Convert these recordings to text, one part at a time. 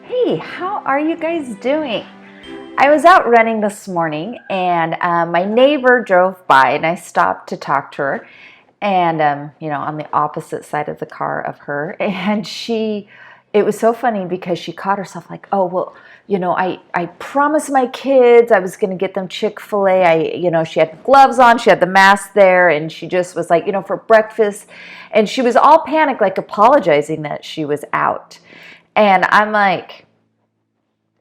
Hey, how are you guys doing? I was out running this morning and my neighbor drove by and I stopped to talk to her and, on the opposite side of the car of her. And it was so funny because she caught herself like, oh, well, I promised my kids I was going to get them Chick-fil-A. She had gloves on, she had the mask there, and she just was like, for breakfast. And she was all panicked, like apologizing that she was out. And I'm like,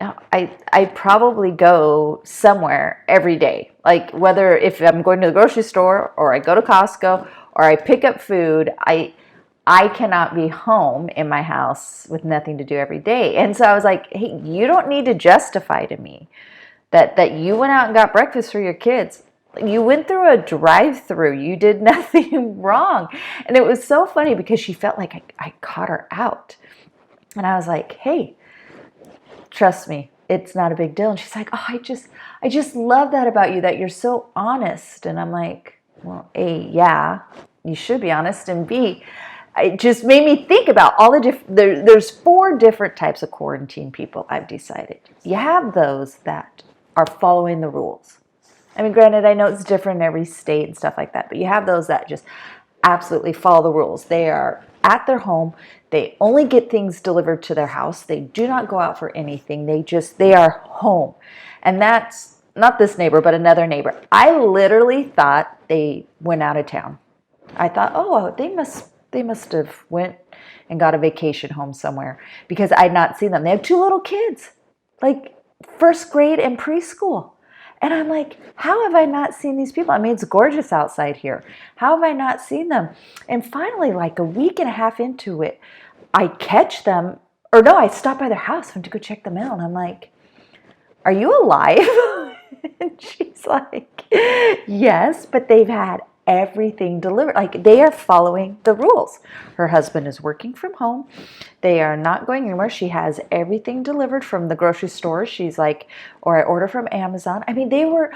oh, I probably go somewhere every day. Like whether if I'm going to the grocery store or I go to Costco or I pick up food, I cannot be home in my house with nothing to do every day. And so I was like, hey, you don't need to justify to me that you went out and got breakfast for your kids. You went through a drive-through. You did nothing wrong. And it was so funny because she felt like I caught her out. And I was like, hey, trust me, it's not a big deal. And she's like, oh, I just love that about you, that you're so honest. And I'm like, well, A, yeah, you should be honest. And B, it just made me think about all the different, there's 4 different types of quarantine people, I've decided. You have those that are following the rules. I mean, granted, I know it's different in every state and stuff like that, but you have those that just absolutely follow the rules. They are at their home. They only get things delivered to their house. They do not go out for anything. They are home. And that's not this neighbor, but another neighbor. I literally thought they went out of town. I thought, oh, they must have went and got a vacation home somewhere because I'd not seen them. They have 2 little kids, like first grade and preschool. And I'm like, how have I not seen these people? I mean, it's gorgeous outside here. How have I not seen them? And finally, like a week and a half into it, I catch them, or no, I stop by their house to go check the mail. And I'm like, are you alive? And she's like, yes, but they've had everything delivered. Like they are following the rules. Her husband is working from home. They are not going anywhere. She has everything delivered from the grocery store. She's like, or I order from Amazon. I mean, they were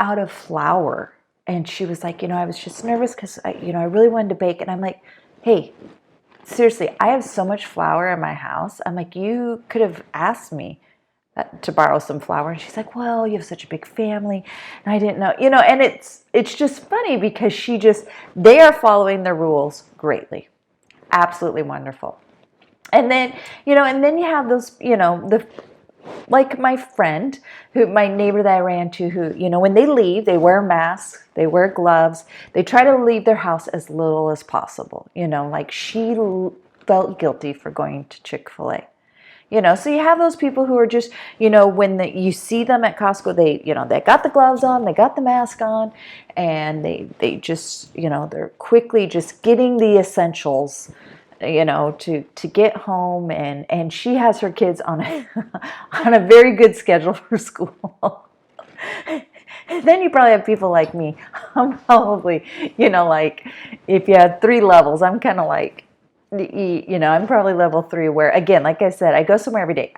out of flour. And she was like, I was just nervous because I really wanted to bake. And I'm like, hey, seriously, I have so much flour in my house. I'm like, you could have asked me to borrow some flour. And she's like, well, you have such a big family. And I didn't know, and it's just funny because they are following the rules greatly. Absolutely wonderful. And then, you have those, like my friend, my neighbor that I ran to, who, when they leave, they wear masks, they wear gloves, they try to leave their house as little as possible. Like she felt guilty for going to Chick-fil-A. So you have those people who are just, when you see them at Costco, they got the gloves on, they got the mask on, and they just, they're quickly just getting the essentials, to get home. And she has her kids on on a very good schedule for school. Then you probably have people like me. I'm probably, like if you had 3 levels, I'm kind of like, I'm probably level 3 where, again, like I said, I go somewhere every day.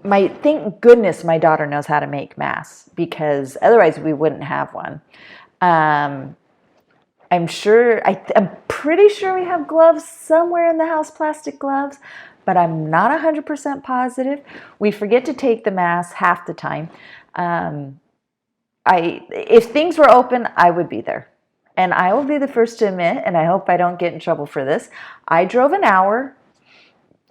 Thank goodness my daughter knows how to make masks because otherwise we wouldn't have one. I'm pretty sure we have gloves somewhere in the house, plastic gloves, but I'm not 100% positive. We forget to take the mask half the time. If things were open, I would be there. And I will be the first to admit, and I hope I don't get in trouble for this, I drove an hour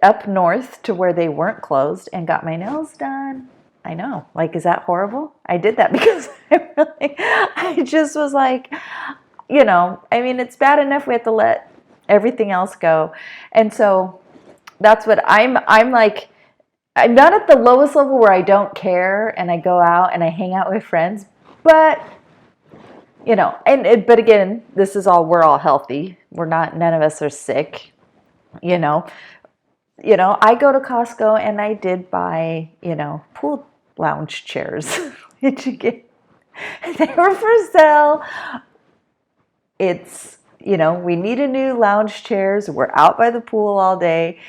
up north to where they weren't closed and got my nails done. I know, like, is that horrible? I did that because I just was like, I mean, it's bad enough we have to let everything else go. And so that's what I'm like, I'm not at the lowest level where I don't care and I go out and I hang out with friends, but but again, we're all healthy. None of us are sick, I go to Costco and I did buy, pool lounge chairs. They were for sale. It's, we needed new lounge chairs. We're out by the pool all day,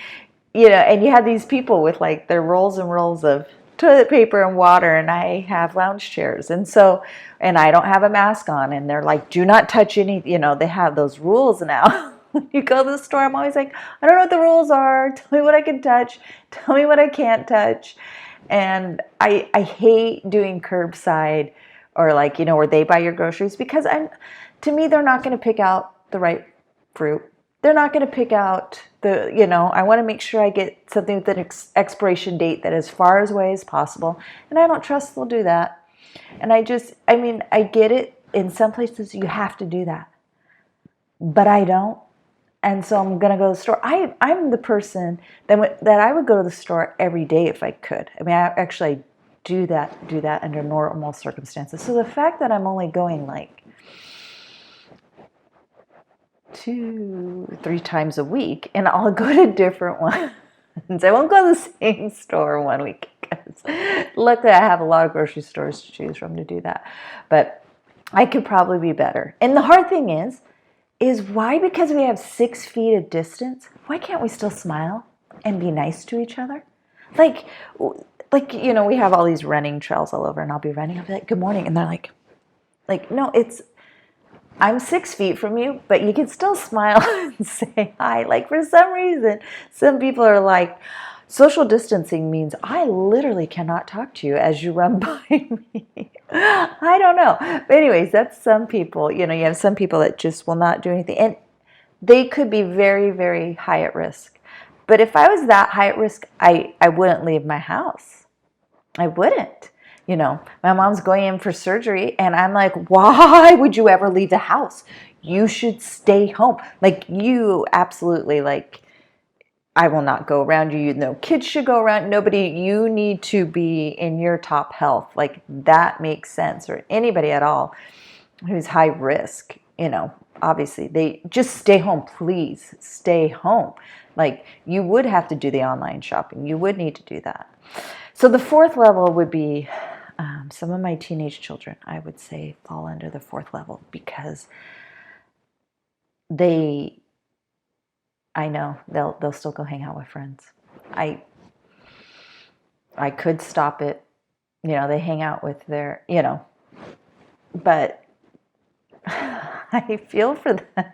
and you had these people with like their rolls and rolls of toilet paper and water, and I have lounge chairs. And I don't have a mask on, and they're like, do not touch any, they have those rules now. You go to the store, I'm always like, I don't know what the rules are. Tell me what I can touch. Tell me what I can't touch. And I hate doing curbside or like, where they buy your groceries because to me, they're not going to pick out the right fruit. They're not going to pick out I want to make sure I get something with an expiration date that is far away as possible. And I don't trust they'll do that. And I get it. In some places you have to do that, but I don't. And so I'm going to go to the store. I'm the person that I would go to the store every day if I could. I mean, I actually do that under normal circumstances. So the fact that I'm only going like 2-3 times a week, and I'll go to different ones. I won't go to the same store one week because luckily I have a lot of grocery stores to choose from to do that. But I could probably be better. And the hard thing is why, because we have 6 feet of distance, why can't we still smile and be nice to each other? Like, we have all these running trails all over, and I'll be running, I'll be like, good morning. And they're like, no, I'm 6 feet from you, but you can still smile and say hi. Like, for some reason, some people are like, social distancing means I literally cannot talk to you as you run by me. I don't know. But anyways, that's some people. You have some people that just will not do anything. And they could be very, very high at risk. But if I was that high at risk, I wouldn't leave my house. I wouldn't. My mom's going in for surgery, and I'm like, why would you ever leave the house? You should stay home. Like, you absolutely, I will not go around you. No kids should go around. Nobody, you need to be in your top health. Like, that makes sense. Or anybody at all who's high risk, obviously, they just stay home. Please stay home. Like, you would have to do the online shopping. You would need to do that. So the 4th level would be some of my teenage children, I would say, fall under the 4th level because I know they'll still go hang out with friends. I could stop it. They hang out with their, but I feel for them.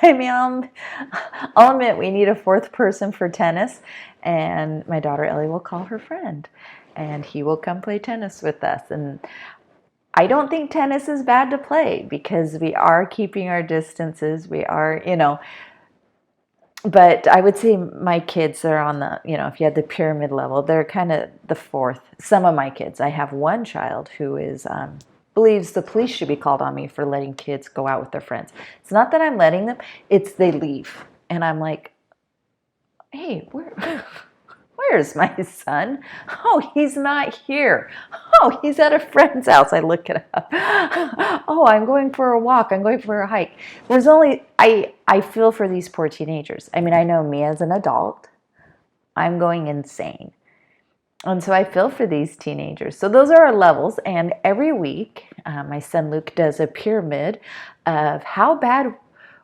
I mean, I'll admit we need a 4th person for tennis, and my daughter Ellie will call her friend, and he will come play tennis with us. And I don't think tennis is bad to play because we are keeping our distances. We are, but I would say my kids are on the, if you had the pyramid level, they're kind of the 4th. Some of my kids, I have one child who is believes the police should be called on me for letting kids go out with their friends. It's not that I'm letting them, it's they leave. And I'm like, hey, where's my son? Oh, he's not here. Oh, he's at a friend's house. I look it up. Oh, I'm going for a walk. I'm going for a hike. I feel for these poor teenagers. I mean, I know me as an adult, I'm going insane. And so I feel for these teenagers. So those are our levels. And every week, my son Luke does a pyramid of how bad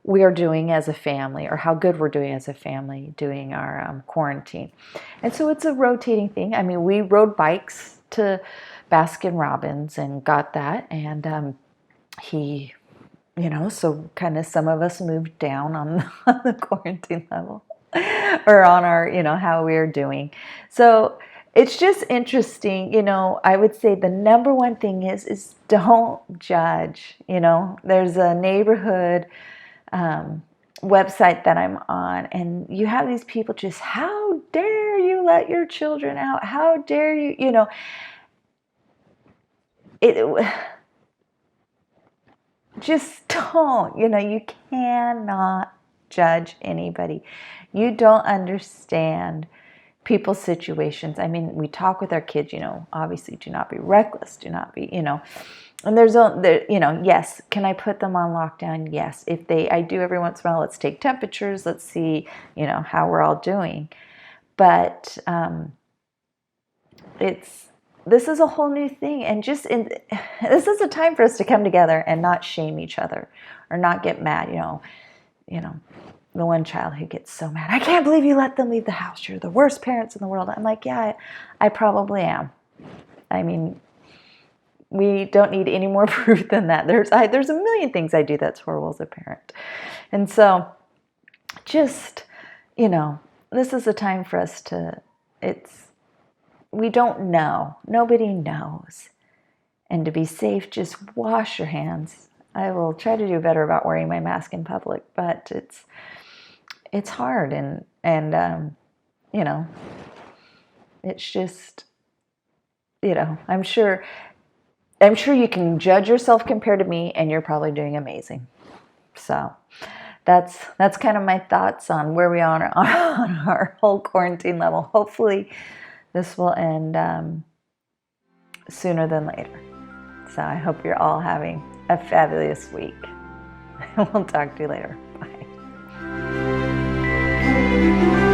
we are doing as a family or how good we're doing as a family doing our quarantine. And so it's a rotating thing. I mean, we rode bikes to Baskin Robbins and got that. And he, so kind of some of us moved down on the quarantine level or on our, how we are doing. So it's just interesting, I would say the number one thing is don't judge. There's a neighborhood website that I'm on, and you have these people just, how dare you let your children out? How dare you, just don't, you cannot judge anybody. You don't understand people's situations. I mean, we talk with our kids, obviously do not be reckless, do not be, and yes, can I put them on lockdown? Yes. I do every once in a while, let's take temperatures, let's see, how we're all doing. But this is a whole new thing. And this is a time for us to come together and not shame each other or not get mad, the one child who gets so mad, I can't believe you let them leave the house. You're the worst parents in the world. I'm like, yeah, I probably am. I mean, we don't need any more proof than that. There's a million things I do that's horrible as a parent. And so just, this is a time for us we don't know. Nobody knows. And to be safe, just wash your hands. I will try to do better about wearing my mask in public, but it's hard, and it's just, I'm sure you can judge yourself compared to me, and you're probably doing amazing. So that's kind of my thoughts on where we are on our whole quarantine level. Hopefully this will end sooner than later. So I hope you're all having a fabulous week. We'll talk to you later. Bye.